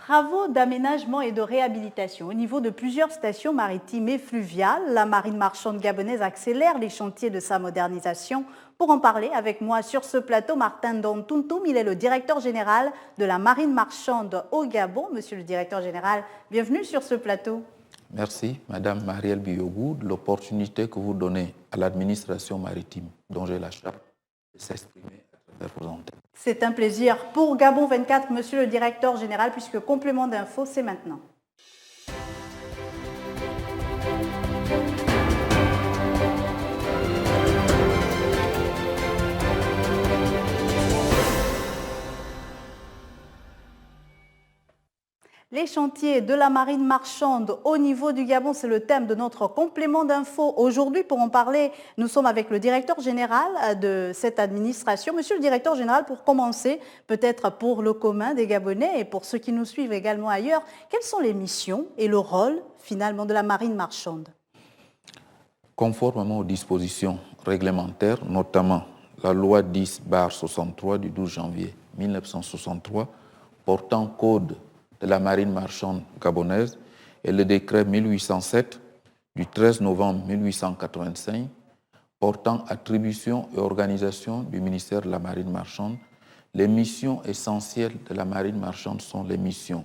Travaux d'aménagement et de réhabilitation. Au niveau de plusieurs stations maritimes et fluviales, la marine marchande gabonaise accélère les chantiers de sa modernisation. Pour en parler avec moi sur ce plateau, Martin Dontountoum, il est le directeur général de la marine marchande au Gabon. Monsieur le directeur général, bienvenue sur ce plateau. Merci, Madame Marielle Biogou, de l'opportunité que vous donnez à l'administration maritime, dont j'ai la charge de s'exprimer à travers vos antennes. C'est un plaisir pour Gabon 24, Monsieur le directeur général, puisque complément d'info, c'est maintenant. Les chantiers de la marine marchande au niveau du Gabon, c'est le thème de notre complément d'info. Aujourd'hui, pour en parler, nous sommes avec le directeur général de cette administration. Monsieur le directeur général, pour commencer, peut-être pour le commun des Gabonais et pour ceux qui nous suivent également ailleurs, quelles sont les missions et le rôle finalement de la marine marchande? Conformément aux dispositions réglementaires, notamment la loi 10/63 du 12 janvier 1963 portant code de la marine marchande gabonaise et le décret 1807 du 13 novembre 1885 portant attribution et organisation du ministère de la marine marchande, les missions essentielles de la marine marchande sont les missions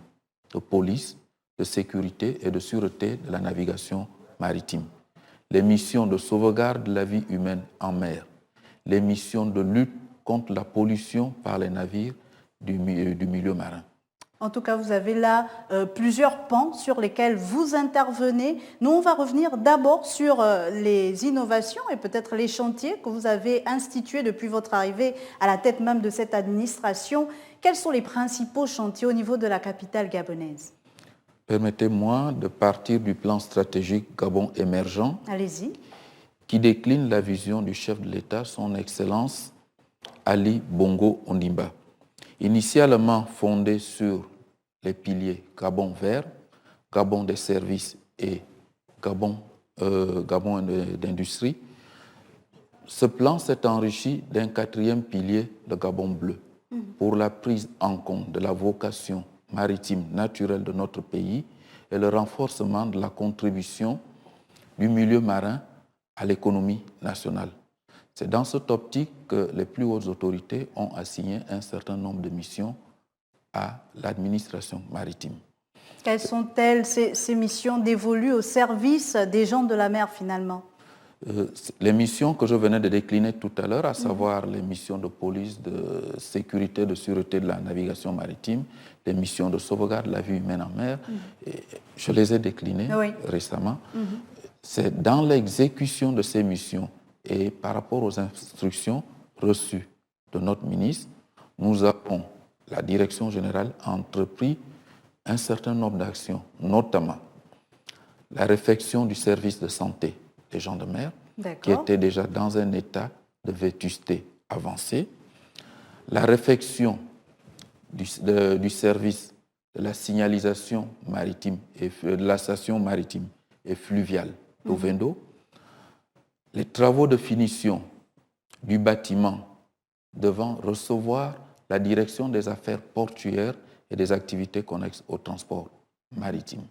de police, de sécurité et de sûreté de la navigation maritime, les missions de sauvegarde de la vie humaine en mer, les missions de lutte contre la pollution par les navires du milieu marin. En tout cas, vous avez là plusieurs pans sur lesquels vous intervenez. Nous, on va revenir d'abord sur les innovations et peut-être les chantiers que vous avez institués depuis votre arrivée à la tête même de cette administration. Quels sont les principaux chantiers au niveau de la capitale gabonaise? Permettez-moi de partir du plan stratégique Gabon émergent. Allez-y. Qui décline la vision du chef de l'État, son Excellence Ali Bongo Ondimba. Initialement fondé sur les piliers Gabon vert, Gabon des services et Gabon d'industrie, ce plan s'est enrichi d'un quatrième pilier, le Gabon bleu, pour la prise en compte de la vocation maritime naturelle de notre pays et le renforcement de la contribution du milieu marin à l'économie nationale. C'est dans cette optique que les plus hautes autorités ont assigné un certain nombre de missions à l'administration maritime. Quelles sont-elles ces missions dévolues au service des gens de la mer finalement? Les missions que je venais de décliner tout à l'heure, à savoir les missions de police, de sécurité, de sûreté de la navigation maritime, les missions de sauvegarde de la vie humaine en mer, et je les ai déclinées récemment. C'est dans l'exécution de ces missions et par rapport aux instructions reçues de notre ministre, nous avons, la direction générale, entrepris un certain nombre d'actions, notamment la réfection du service de santé des gens de mer, qui était déjà dans un état de vétusté avancé, la réfection du service de la signalisation maritime et de la station maritime et fluviale d'Ovendo, les travaux de finition du bâtiment devant recevoir la direction des affaires portuaires et des activités connexes au transport maritime.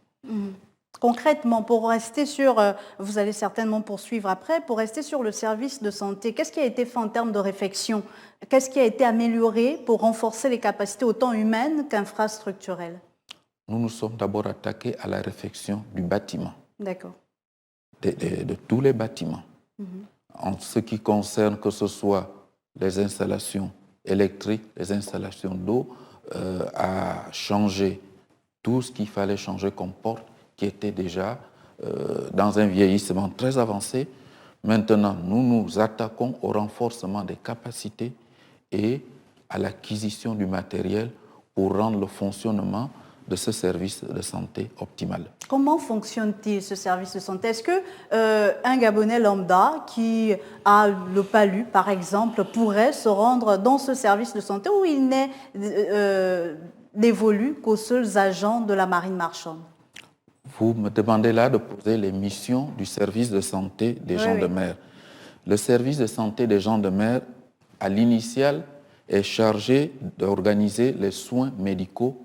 Concrètement, pour rester sur, vous allez certainement poursuivre après, pour rester sur le service de santé, qu'est-ce qui a été fait en termes de réfection? Qu'est-ce qui a été amélioré pour renforcer les capacités autant humaines qu'infrastructurelles? Nous nous sommes d'abord attaqués à la réfection du bâtiment. D'accord. De tous les bâtiments. En ce qui concerne que ce soit les installations électriques, les installations d'eau, à changer tout ce qu'il fallait changer comme porte, qui était déjà dans un vieillissement très avancé. Maintenant, nous nous attaquons au renforcement des capacités et à l'acquisition du matériel pour rendre le fonctionnement de ce service de santé optimal. Comment fonctionne-t-il ce service de santé? Est-ce qu'un Gabonais lambda qui a le palu, par exemple, pourrait se rendre dans ce service de santé où il n'est dévolu qu'aux seuls agents de la marine marchande? Vous me demandez là de poser les missions du service de santé des gens de mer. Le service de santé des gens de mer, à l'initial, est chargé d'organiser les soins médicaux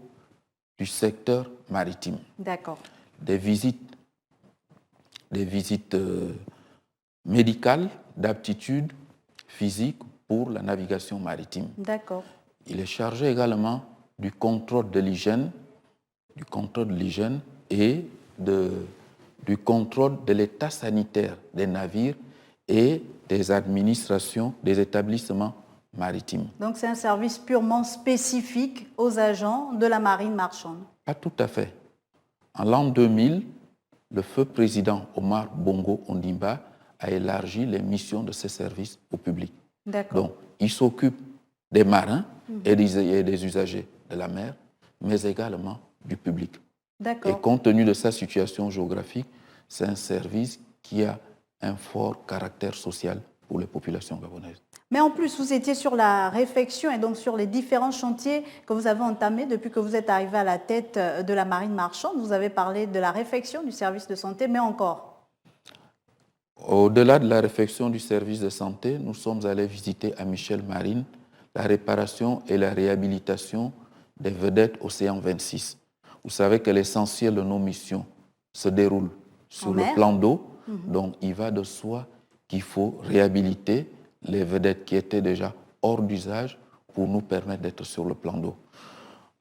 du secteur maritime. D'accord. Des visites médicales d'aptitude physique pour la navigation maritime. D'accord. Il est chargé également du contrôle de l'hygiène, et du contrôle de l'état sanitaire des navires et des administrations des établissements maritimes. Donc c'est un service purement spécifique aux agents de la marine marchande. Pas tout à fait. En l'an 2000, le feu président Omar Bongo Ondimba a élargi les missions de ces services au public. D'accord. Donc, il s'occupe des marins et des usagers de la mer, mais également du public. D'accord. Et compte tenu de sa situation géographique, c'est un service qui a un fort caractère social pour les populations gabonaises. Mais en plus, vous étiez sur la réflexion et donc sur les différents chantiers que vous avez entamés depuis que vous êtes arrivé à la tête de la marine marchande. Vous avez parlé de la réfection du service de santé, mais encore. Au-delà de la réfection du service de santé, nous sommes allés visiter à Michel Marine la réparation et la réhabilitation des vedettes Océan 26. Vous savez que l'essentiel de nos missions se déroule sur le plan d'eau, donc il va de soi qu'il faut réhabiliter les vedettes qui étaient déjà hors d'usage pour nous permettre d'être sur le plan d'eau.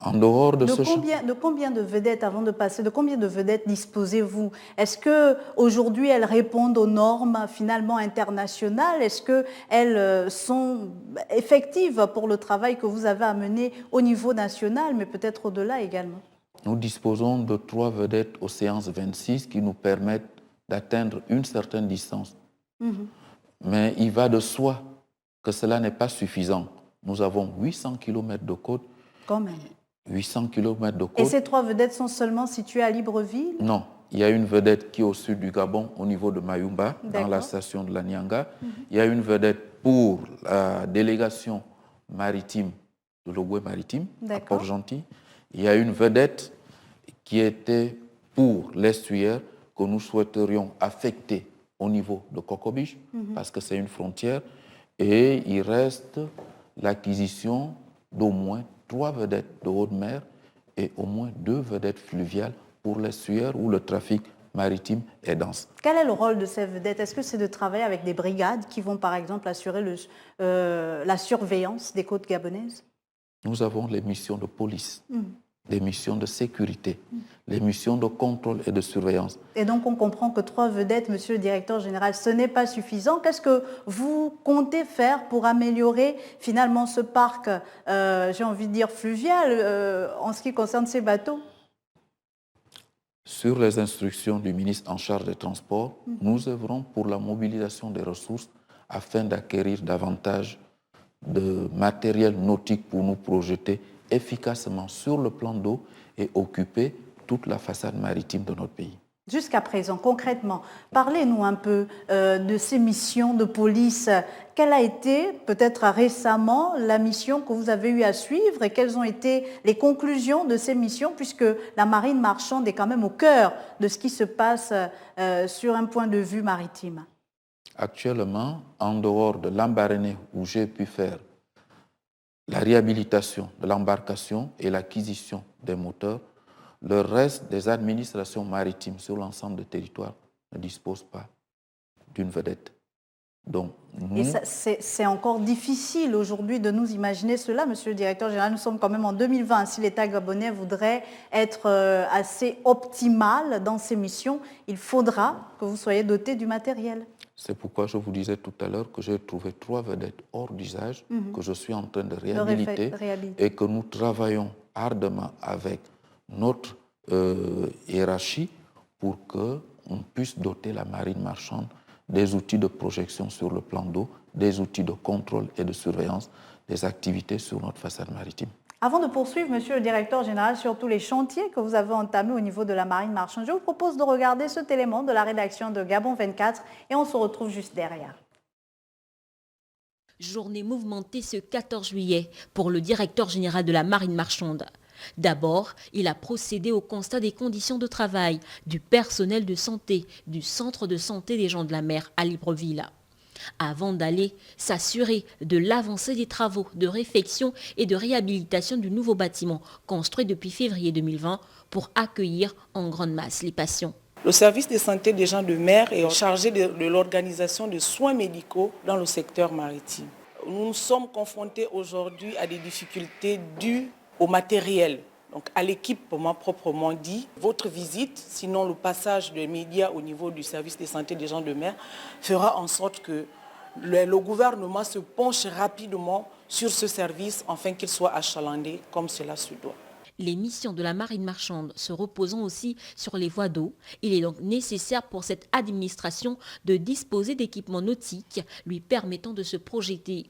En dehors de combien de vedettes, avant de passer, de combien de vedettes disposez-vous? Est-ce qu'aujourd'hui elles répondent aux normes finalement internationales? Est-ce qu'elles sont effectives pour le travail que vous avez à mener au niveau national, mais peut-être au-delà également? Nous disposons de 3 vedettes Océan 26 qui nous permettent d'atteindre une certaine distance. Mais il va de soi que cela n'est pas suffisant. Nous avons 800 km de côte. Quand même. 800 km de côte. Et ces 3 vedettes sont seulement situées à Libreville? Non. Il y a une vedette qui est au sud du Gabon, au niveau de Mayumba, dans la station de la Nyanga. Il y a une vedette pour la délégation maritime de l'Ogooué maritime, à Port-Gentil. Il y a une vedette qui était pour l'estuaire que nous souhaiterions affecter au niveau de Kokobich, parce que c'est une frontière. Et il reste l'acquisition d'au moins 3 vedettes de haute mer et au moins 2 vedettes fluviales pour l'estuaire où le trafic maritime est dense. Quel est le rôle de ces vedettes? Est-ce que c'est de travailler avec des brigades qui vont par exemple assurer la surveillance des côtes gabonaises? Nous avons les missions de police, les missions de sécurité, les missions de contrôle et de surveillance. Et donc on comprend que 3 vedettes, monsieur le directeur général, ce n'est pas suffisant. Qu'est-ce que vous comptez faire pour améliorer finalement ce parc, j'ai envie de dire fluvial, en ce qui concerne ces bateaux? Sur les instructions du ministre en charge des Transports, nous œuvrons pour la mobilisation des ressources afin d'acquérir davantage de matériel nautique pour nous projeter efficacement sur le plan d'eau et occuper toute la façade maritime de notre pays. Jusqu'à présent, concrètement, parlez-nous un peu de ces missions de police. Quelle a été, peut-être récemment, la mission que vous avez eu à suivre et quelles ont été les conclusions de ces missions, puisque la marine marchande est quand même au cœur de ce qui se passe sur un point de vue maritime? Actuellement, en dehors de l'Ambaréné où j'ai pu faire la réhabilitation de l'embarcation et l'acquisition des moteurs, le reste des administrations maritimes sur l'ensemble du territoire ne dispose pas d'une vedette. Donc, et c'est encore difficile aujourd'hui de nous imaginer cela, monsieur le directeur général. Nous sommes quand même en 2020. Si l'État gabonais voudrait être assez optimal dans ses missions, il faudra que vous soyez doté du matériel. C'est pourquoi je vous disais tout à l'heure que j'ai trouvé 3 vedettes hors d'usage que je suis en train de réhabiliter et que nous travaillons ardemment avec notre hiérarchie pour qu'on puisse doter la marine marchande des outils de projection sur le plan d'eau, des outils de contrôle et de surveillance des activités sur notre façade maritime. Avant de poursuivre, monsieur le directeur général, sur tous les chantiers que vous avez entamés au niveau de la marine marchande, je vous propose de regarder cet élément de la rédaction de Gabon 24 et on se retrouve juste derrière. Journée mouvementée ce 14 juillet pour le directeur général de la marine marchande. D'abord, il a procédé au constat des conditions de travail du personnel de santé du centre de santé des gens de la mer à Libreville. avant d'aller s'assurer de l'avancée des travaux de réfection et de réhabilitation du nouveau bâtiment construit depuis février 2020 pour accueillir en grande masse les patients. Le service de santé des gens de mer est chargé de l'organisation de soins médicaux dans le secteur maritime. Nous sommes confrontés aujourd'hui à des difficultés dues au matériel. Donc à l'équipement proprement dit, votre visite, sinon le passage des médias au niveau du service de santé des gens de mer, fera en sorte que le gouvernement se penche rapidement sur ce service afin qu'il soit achalandé comme cela se doit. Les missions de la marine marchande se reposant aussi sur les voies d'eau, il est donc nécessaire pour cette administration de disposer d'équipements nautiques lui permettant de se projeter.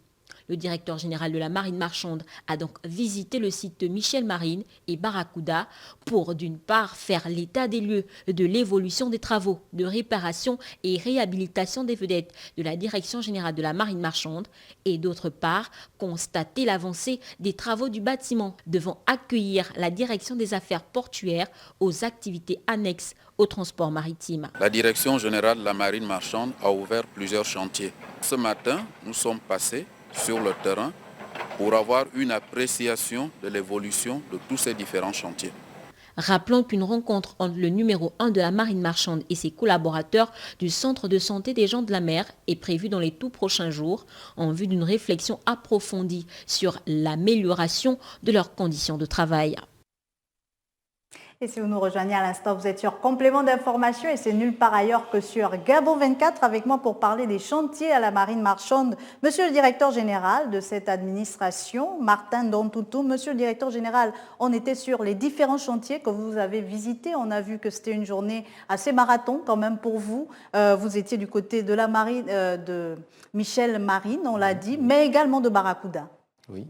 Le directeur général de la marine marchande a donc visité le site de Michel Marine et Barracuda pour d'une part faire l'état des lieux de l'évolution des travaux de réparation et réhabilitation des vedettes de la direction générale de la marine marchande et d'autre part constater l'avancée des travaux du bâtiment devant accueillir la direction des affaires portuaires aux activités annexes au transport maritime. La direction générale de la marine marchande a ouvert plusieurs chantiers. Ce matin, nous sommes passés sur le terrain pour avoir une appréciation de l'évolution de tous ces différents chantiers. Rappelons qu'une rencontre entre le numéro 1 de la marine marchande et ses collaborateurs du centre de santé des gens de la mer est prévue dans les tout prochains jours en vue d'une réflexion approfondie sur l'amélioration de leurs conditions de travail. Et si vous nous rejoignez à l'instant, vous êtes sur Complément d'information et c'est nulle part ailleurs que sur Gabon 24 avec moi pour parler des chantiers à la marine marchande. Monsieur le directeur général de cette administration, Martin Dontoutou. Monsieur le directeur général, on était sur les différents chantiers que vous avez visités. On a vu que c'était une journée assez marathon quand même pour vous. Vous étiez du côté de la marine, de Michel Marine, on l'a dit, mais également de Barracuda. Oui.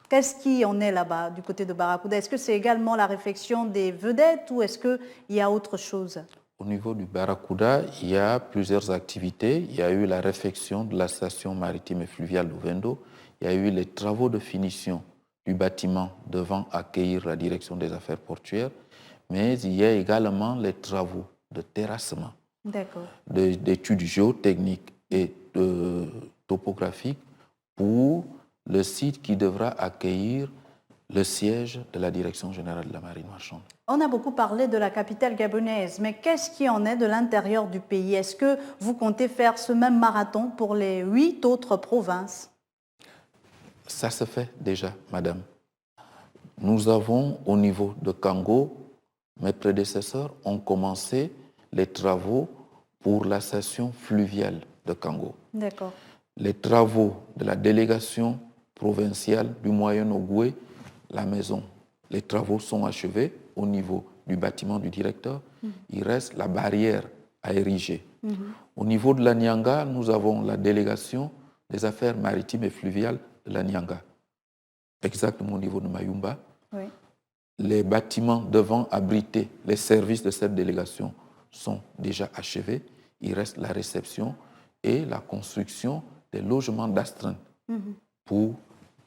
Qu'est-ce qui en est là-bas du côté de Barracuda? Est-ce que c'est également la réflexion des vedettes ou est-ce qu'il y a autre chose? Au niveau du Barracuda, il y a plusieurs activités. Il y a eu la réfection de la station maritime et fluviale d'Ovendo. Il y a eu les travaux de finition du bâtiment devant accueillir la direction des affaires portuaires. Mais il y a également les travaux de terrassement, d'études géotechniques et topographiques pour le site qui devra accueillir le siège de la Direction générale de la marine marchande. On a beaucoup parlé de la capitale gabonaise, mais qu'est-ce qui en est de l'intérieur du pays? Est-ce que vous comptez faire ce même marathon pour les 8 autres provinces? Ça se fait déjà, madame. Nous avons au niveau de Kango, mes prédécesseurs ont commencé les travaux pour la station fluviale de Kango. D'accord. Les travaux de la délégation provinciale du Moyen-Ogoué, la maison. Les travaux sont achevés au niveau du bâtiment du directeur. Il reste la barrière à ériger. Au niveau de la Nyanga, nous avons la délégation des affaires maritimes et fluviales de la Nyanga, exactement au niveau de Mayumba. Oui. Les bâtiments devant abriter les services de cette délégation sont déjà achevés. Il reste la réception et la construction des logements d'astreinte pour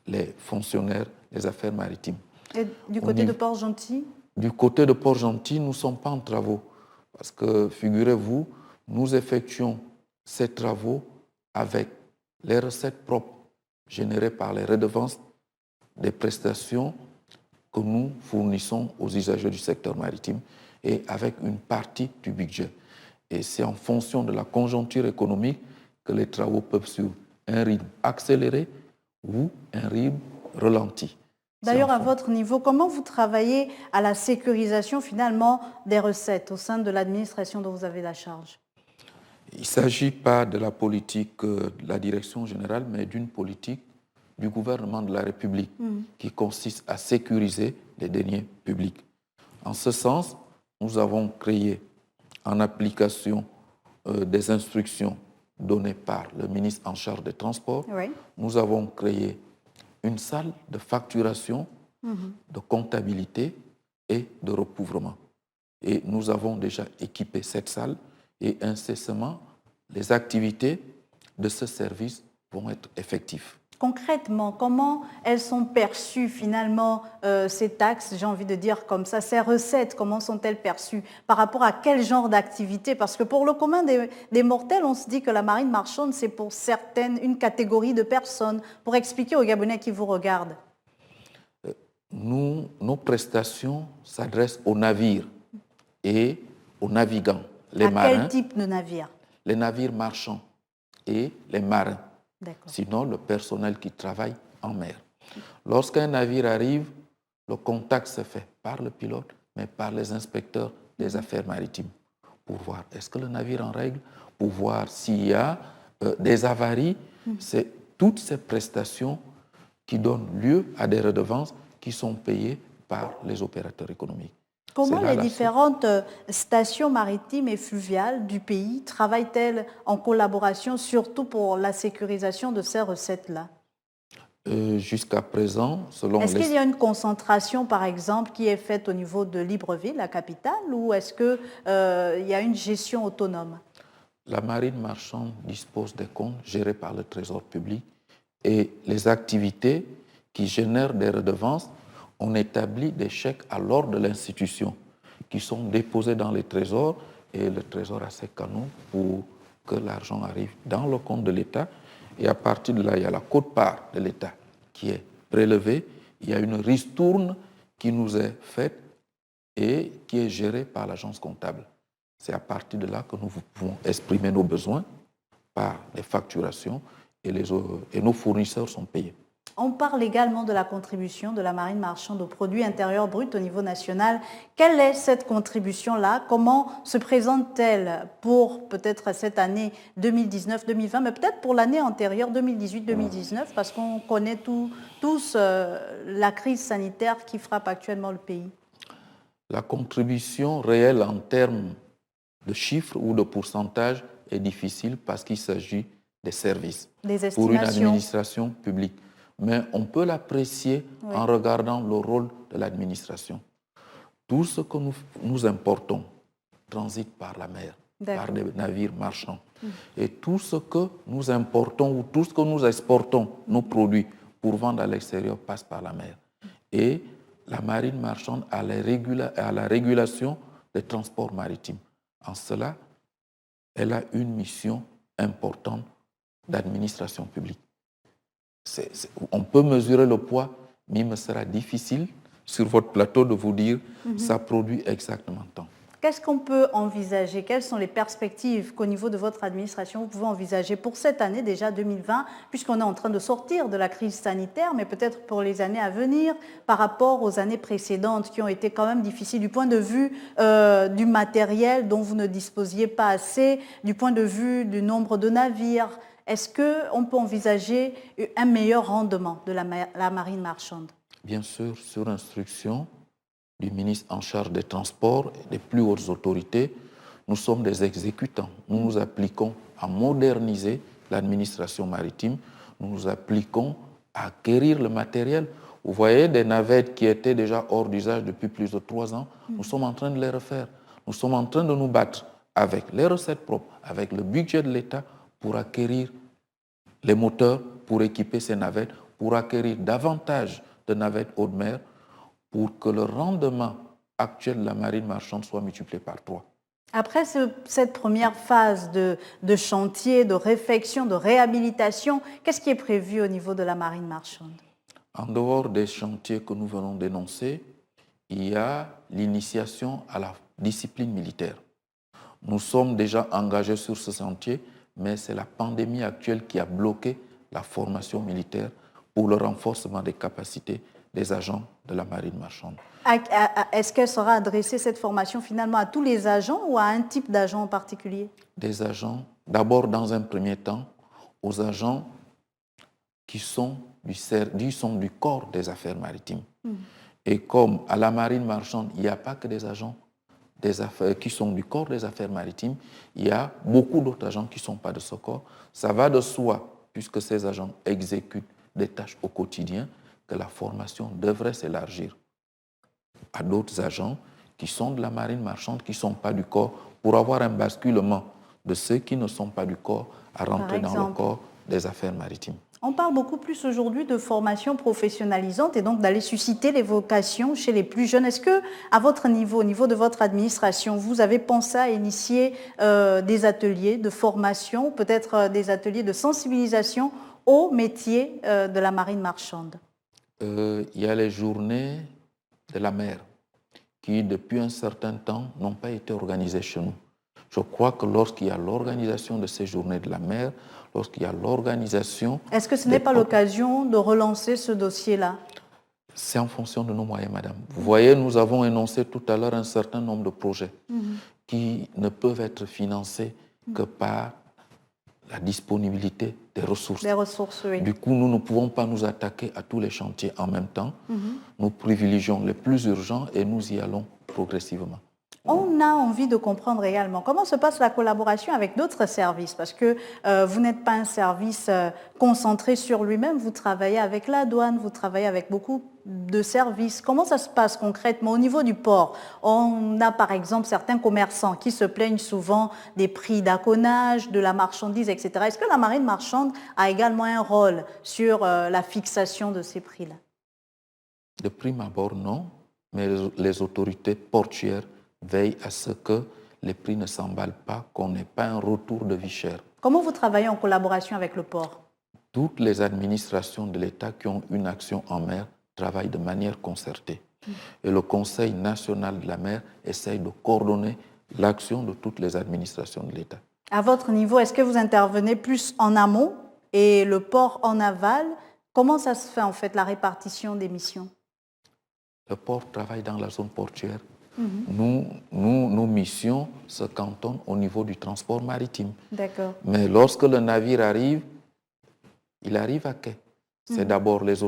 les fonctionnaires des affaires maritimes. Et du côté de Port-Gentil? Du côté de Port-Gentil, nous ne sommes pas en travaux. Parce que, figurez-vous, nous effectuons ces travaux avec les recettes propres générées par les redevances des prestations que nous fournissons aux usagers du secteur maritime et avec une partie du budget. Et c'est en fonction de la conjoncture économique que les travaux peuvent suivre un rythme accéléré ou un rythme ralenti. D'ailleurs, à votre niveau, comment vous travaillez à la sécurisation finalement des recettes au sein de l'administration dont vous avez la charge? Il ne s'agit pas de la politique de la direction générale, mais d'une politique du gouvernement de la République qui consiste à sécuriser les deniers publics. En ce sens, nous avons créé en application des instructions données par le ministre en charge des Transports, nous avons créé une salle de facturation, de comptabilité et de recouvrement. Et nous avons déjà équipé cette salle et incessamment, les activités de ce service vont être effectives. Concrètement, comment elles sont perçues finalement, ces taxes, j'ai envie de dire comme ça, ces recettes, comment sont-elles perçues? Par rapport à quel genre d'activité? Parce que pour le commun des mortels, on se dit que la marine marchande, c'est pour certaines, une catégorie de personnes. Pour expliquer aux Gabonais qui vous regardent. Nos prestations s'adressent aux navires et aux navigants, les marins. À quel type de navire? Les navires marchands et les marins. D'accord. Sinon le personnel qui travaille en mer. Lorsqu'un navire arrive, le contact se fait par le pilote, mais par les inspecteurs des affaires maritimes, pour voir est-ce que le navire est en règle, pour voir s'il y a des avaries. C'est toutes ces prestations qui donnent lieu à des redevances qui sont payées par les opérateurs économiques. Comment les différentes stations maritimes et fluviales du pays travaillent-elles en collaboration, surtout pour la sécurisation de ces recettes-là? Jusqu'à présent, selon Est-ce qu'il y a une concentration, par exemple, qui est faite au niveau de Libreville, la capitale, ou est-ce qu'il y a une gestion autonome? La marine marchande dispose des comptes gérés par le Trésor public et les activités qui génèrent des redevances, on établit des chèques à l'ordre de l'institution qui sont déposés dans les trésors et le Trésor a ses canaux pour que l'argent arrive dans le compte de l'État. Et à partir de là, il y a la quote-part de l'État qui est prélevée. Il y a une ristourne qui nous est faite et qui est gérée par l'agence comptable. C'est à partir de là que nous pouvons exprimer nos besoins par les facturations et nos fournisseurs sont payés. On parle également de la contribution de la marine marchande au produit intérieur brut au niveau national. Quelle est cette contribution-là? Comment se présente-t-elle pour peut-être cette année 2019-2020, mais peut-être pour l'année antérieure 2018-2019, parce qu'on connaît tous la crise sanitaire qui frappe actuellement le pays? La contribution réelle en termes de chiffres ou de pourcentage est difficile parce qu'il s'agit des services pour une administration publique. Mais on peut l'apprécier en regardant le rôle de l'administration. Tout ce que nous importons transite par la mer, par des navires marchands. Et tout ce que nous importons ou tout ce que nous exportons, nos produits, pour vendre à l'extérieur, passe par la mer. Et la marine marchande a la régulation des transports maritimes. En cela, elle a une mission importante d'administration publique. On peut mesurer le poids, mais il me sera difficile sur votre plateau de vous dire ça produit exactement tant. Qu'est-ce qu'on peut envisager? Quelles sont les perspectives qu'au niveau de votre administration, vous pouvez envisager pour cette année déjà 2020, puisqu'on est en train de sortir de la crise sanitaire, mais peut-être pour les années à venir, par rapport aux années précédentes qui ont été quand même difficiles du point de vue du matériel dont vous ne disposiez pas assez, du point de vue du nombre de navires? Est-ce qu'on peut envisager un meilleur rendement de la marine marchande? Bien sûr, sur instruction du ministre en charge des transports et des plus hautes autorités, nous sommes des exécutants. Nous nous appliquons à moderniser l'administration maritime. Nous nous appliquons à acquérir le matériel. Vous voyez, des navettes qui étaient déjà hors d'usage depuis plus de 3 ans, nous sommes en train de les refaire. Nous sommes en train de nous battre avec les recettes propres, avec le budget de l'État, pour acquérir les moteurs, pour équiper ces navettes, pour acquérir davantage de navettes haute mer, pour que le rendement actuel de la marine marchande soit multiplié par 3. Après cette première phase de chantier, de réflexion, de réhabilitation, qu'est-ce qui est prévu au niveau de la marine marchande? En dehors des chantiers que nous venons d'énoncer, il y a l'initiation à la discipline militaire. Nous sommes déjà engagés sur ce chantier, mais c'est la pandémie actuelle qui a bloqué la formation militaire pour le renforcement des capacités des agents de la marine marchande. Est-ce qu'elle sera adressée, cette formation, finalement à tous les agents ou à un type d'agent en particulier? Des agents, d'abord dans un premier temps, aux agents qui sont du corps des affaires maritimes. Et comme à la marine marchande, il n'y a pas que des agents qui sont du corps des affaires maritimes, il y a beaucoup d'autres agents qui ne sont pas de ce corps. Ça va de soi, puisque ces agents exécutent des tâches au quotidien, que la formation devrait s'élargir à d'autres agents qui sont de la marine marchande, qui ne sont pas du corps, pour avoir un basculement de ceux qui ne sont pas du corps à rentrer dans le corps des affaires maritimes. On parle beaucoup plus aujourd'hui de formation professionnalisante et donc d'aller susciter les vocations chez les plus jeunes. Est-ce que, à votre niveau, au niveau de votre administration, vous avez pensé à initier des ateliers de formation, peut-être des ateliers de sensibilisation au métier de la marine marchande? Il y a les journées de la mer qui, depuis un certain temps, n'ont pas été organisées chez nous. Je crois que lorsqu'il y a l'organisation de ces journées de la mer, lorsqu'il y a l'organisation... Est-ce que ce n'est pas l'occasion de relancer ce dossier-là? C'est en fonction de nos moyens, madame. Vous voyez, nous avons énoncé tout à l'heure un certain nombre de projets qui ne peuvent être financés que par la disponibilité des ressources. Des ressources, oui. Du coup, nous ne pouvons pas nous attaquer à tous les chantiers en même temps. Nous privilégions les plus urgents et nous y allons progressivement. On a envie de comprendre également comment se passe la collaboration avec d'autres services, parce que vous n'êtes pas un service concentré sur lui-même, vous travaillez avec la douane, vous travaillez avec beaucoup de services. Comment ça se passe concrètement au niveau du port? On a par exemple certains commerçants qui se plaignent souvent des prix d'aconnage, de la marchandise, etc. Est-ce que la marine marchande a également un rôle sur la fixation de ces prix-là? De prime abord, non, mais les autorités portuaires veille à ce que les prix ne s'emballent pas, qu'on n'ait pas un retour de vie chère. Comment vous travaillez en collaboration avec le port? Toutes les administrations de l'État qui ont une action en mer travaillent de manière concertée. Et le Conseil national de la mer essaye de coordonner l'action de toutes les administrations de l'État. À votre niveau, est-ce que vous intervenez plus en amont et le port en aval? Comment ça se fait en fait, la répartition des missions? Le port travaille dans la zone portuaire. Nos missions se cantonnent au niveau du transport maritime. D'accord. Mais lorsque le navire arrive, il arrive à quai. C'est d'abord les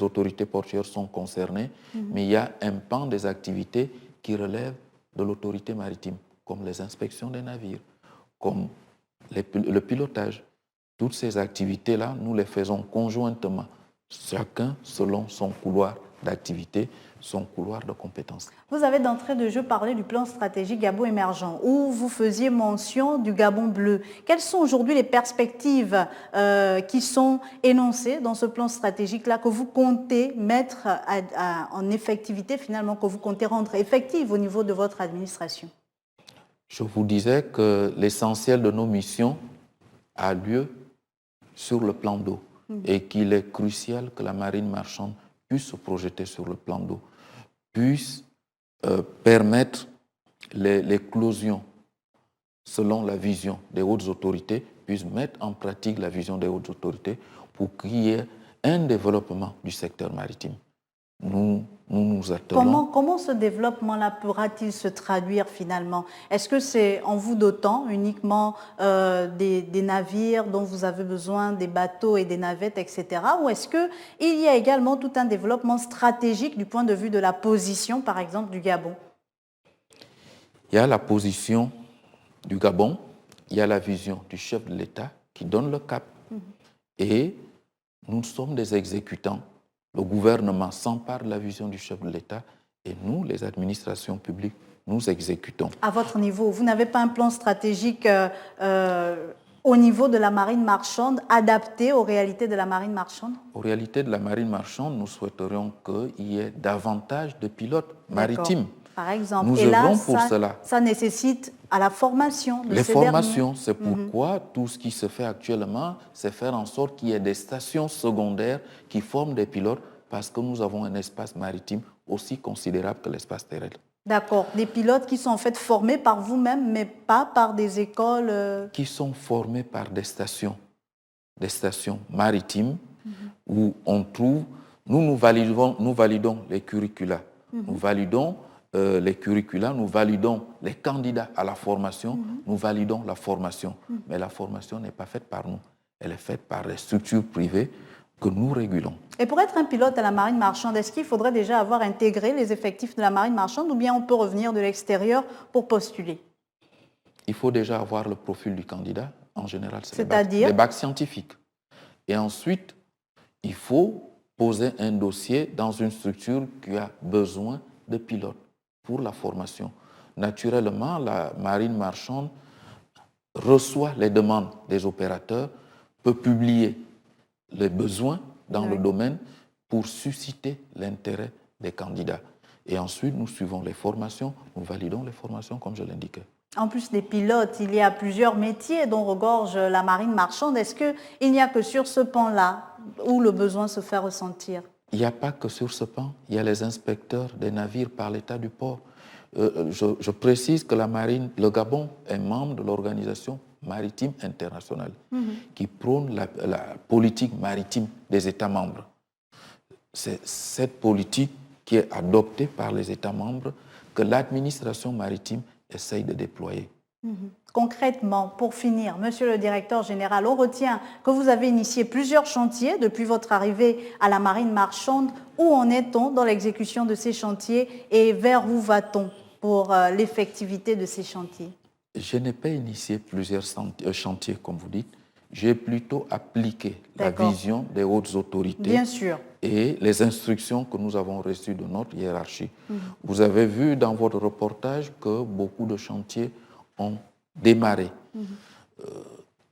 autorités portuaires sont concernées, mais il y a un pan des activités qui relèvent de l'autorité maritime, comme les inspections des navires, comme le pilotage. Toutes ces activités-là, nous les faisons conjointement, chacun selon son couloir d'activité, son couloir de compétences. Vous avez d'entrée de jeu parlé du plan stratégique Gabon émergent, où vous faisiez mention du Gabon bleu. Quelles sont aujourd'hui les perspectives qui sont énoncées dans ce plan stratégique-là que vous comptez mettre en effectivité, finalement, que vous comptez rendre effective au niveau de votre administration? Je vous disais que l'essentiel de nos missions a lieu sur le plan d'eau et qu'il est crucial que la marine marchande puisse se projeter sur le plan d'eau, puisse permettre l'éclosion selon la vision des hautes autorités, puisse mettre en pratique la vision des hautes autorités pour qu'il y ait un développement du secteur maritime. Nous nous attelons... Comment ce développement-là pourra-t-il se traduire finalement? Est-ce que c'est en vous dotant uniquement des navires dont vous avez besoin, des bateaux et des navettes, etc. Ou est-ce qu'il y a également tout un développement stratégique du point de vue de la position, par exemple, du Gabon? Il y a la position du Gabon, il y a la vision du chef de l'État qui donne le cap. Et nous sommes des exécutants. Le gouvernement s'empare de la vision du chef de l'État et nous, les administrations publiques, nous exécutons. À votre niveau, vous n'avez pas un plan stratégique au niveau de la marine marchande adapté aux réalités de la marine marchande? Aux réalités de la marine marchande, nous souhaiterions qu'il y ait davantage de pilotes maritimes. Par exemple. Nous œuvrons pour cela. Ça nécessite à la formation de les ces formations, c'est pourquoi tout ce qui se fait actuellement, c'est faire en sorte qu'il y ait des stations secondaires qui forment des pilotes parce que nous avons un espace maritime aussi considérable que l'espace terrestre. D'accord. Des pilotes qui sont en fait formés par vous-même, mais pas par des écoles... Qui sont formés par des stations maritimes où on trouve... Nous validons les curricula. Nous validons les curricula, nous validons les candidats à la formation, nous validons la formation. Mais la formation n'est pas faite par nous. Elle est faite par les structures privées que nous régulons. Et pour être un pilote à la marine marchande, est-ce qu'il faudrait déjà avoir intégré les effectifs de la marine marchande ou bien on peut revenir de l'extérieur pour postuler? Il faut déjà avoir le profil du candidat. En général, c'est les bacs scientifiques. Et ensuite, il faut poser un dossier dans une structure qui a besoin de pilotes pour la formation. Naturellement, la marine marchande reçoit les demandes des opérateurs, peut publier les besoins dans Oui. le domaine pour susciter l'intérêt des candidats. Et ensuite, nous suivons les formations, nous validons les formations comme je l'indiquais. En plus des pilotes, il y a plusieurs métiers dont regorge la marine marchande. Est-ce qu'il n'y a que sur ce pan-là où le besoin se fait ressentir? Il n'y a pas que sur ce pan, il y a les inspecteurs des navires par l'État du port. Je précise que la marine, le Gabon est membre de l'Organisation maritime internationale qui prône la politique maritime des États membres. C'est cette politique qui est adoptée par les États membres que l'administration maritime essaye de déployer. Concrètement, pour finir, Monsieur le Directeur Général, on retient que vous avez initié plusieurs chantiers depuis votre arrivée à la marine marchande. Où en est-on dans l'exécution de ces chantiers et vers où va-t-on pour l'effectivité de ces chantiers? Je n'ai pas initié plusieurs chantiers, comme vous dites. J'ai plutôt appliqué la vision des hautes autorités. Bien sûr. Et les instructions que nous avons reçues de notre hiérarchie. Vous avez vu dans votre reportage que beaucoup de chantiers ont démarré.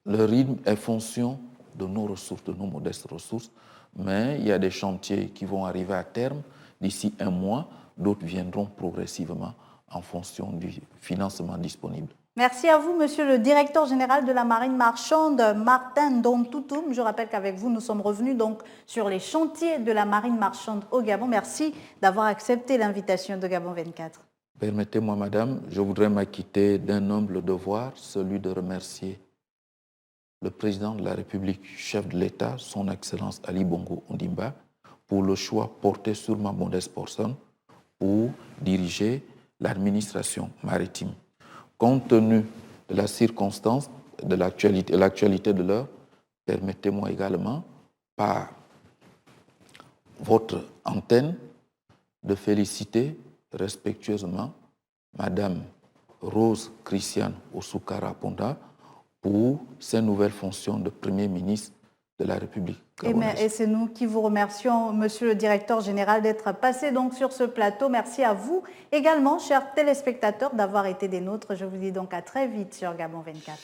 Le rythme est fonction de nos ressources, de nos modestes ressources, mais il y a des chantiers qui vont arriver à terme d'ici un mois, d'autres viendront progressivement en fonction du financement disponible. Merci à vous, Monsieur le Directeur Général de la Marine Marchande, Martin Ndontoutoum. Je rappelle qu'avec vous, nous sommes revenus donc sur les chantiers de la Marine Marchande au Gabon. Merci d'avoir accepté l'invitation de Gabon 24. Permettez-moi, Madame, je voudrais m'acquitter d'un humble devoir, celui de remercier le Président de la République, chef de l'État, son Excellence Ali Bongo Ondimba, pour le choix porté sur ma modeste personne pour diriger l'administration maritime. Compte tenu de la circonstance, de l'actualité de l'heure, permettez-moi également, par votre antenne, de féliciter respectueusement Madame Rose Christiane Oussoukara Ponda pour ses nouvelles fonctions de Premier ministre de la République gabonaise. Et c'est nous qui vous remercions, Monsieur le Directeur Général, d'être passé donc sur ce plateau. Merci à vous également, chers téléspectateurs, d'avoir été des nôtres. Je vous dis donc à très vite sur Gabon 24.